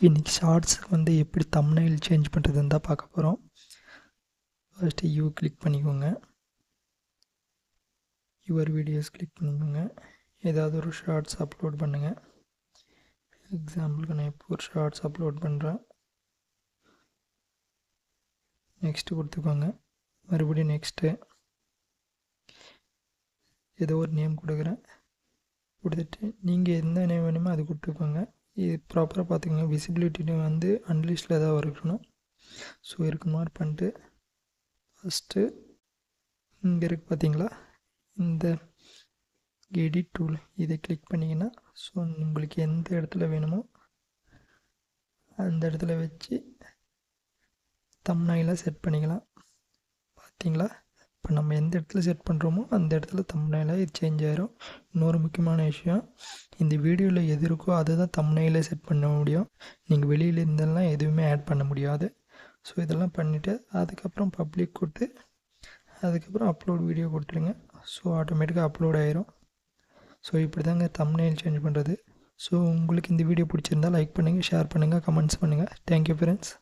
இன்றைக்கி ஷார்ட்ஸுக்கு வந்து எப்படி தம்ப்நெயில் சேஞ்ச் பண்ணுறதுன்னு தான் பார்க்க போகிறோம். ஃபஸ்ட்டு யூ கிளிக் பண்ணிக்கோங்க. யுவர் வீடியோஸ் கிளிக் பண்ணிக்கோங்க. ஏதாவது ஒரு ஷார்ட்ஸ் அப்லோட் பண்ணுங்கள். எக்ஸாம்பிளுக்கு நான் இப்போ ஒரு ஷார்ட்ஸ் அப்லோட் பண்ணுறேன். நெக்ஸ்ட்டு கொடுத்துக்கோங்க. மறுபடியும் நெக்ஸ்ட்டு ஏதோ ஒரு நேம் கொடுக்குறேன். கொடுத்துட்டு நீங்கள் எந்த நேம் வேணுமோ அது கொடுத்துக்கோங்க. இது ப்ராப்பராக பார்த்துக்கோங்க. விசிபிலிட்டி வந்து அன்லிஸ்டில் தான் இருக்கணும். ஸோ இருக்க மாதிரி பண்ணிட்டு ஃபஸ்ட்டு இங்கே இருக்குது பார்த்தீங்களா, இந்த எடிட் டூல் இதை கிளிக் பண்ணிங்கன்னா ஸோ உங்களுக்கு எந்த இடத்துல வேணுமோ அந்த இடத்துல வச்சு தம்ப்நெயிலாக செட் பண்ணிக்கலாம். பார்த்தீங்களா, இப்போ நம்ம எந்த இடத்துல செட் பண்ணுறோமோ அந்த இடத்துல தம்ப்நெயிலாக இது சேஞ்ச் ஆகிரும். இன்னொரு முக்கியமான விஷயம், இந்த வீடியோவில் எது இருக்கோ அதை தான் தம்ப்நெயிலே செட் பண்ண முடியும். நீங்கள் வெளியில் இருந்தெல்லாம் எதுவுமே ஆட் பண்ண முடியாது. ஸோ இதெல்லாம் பண்ணிவிட்டு அதுக்கப்புறம் பப்ளிக் கொடுத்து அதுக்கப்புறம் அப்லோட் வீடியோ கொடுத்துருங்க. ஸோ ஆட்டோமேட்டிக்காக அப்லோட் ஆகிரும். ஸோ இப்படி தாங்க தம்ப்நெயில் சேஞ்ச் பண்ணுறது. ஸோ உங்களுக்கு இந்த வீடியோ பிடிச்சிருந்தால் லைக் பண்ணுங்கள், ஷேர் பண்ணுங்கள், கமெண்ட்ஸ் பண்ணுங்கள். Thank you friends.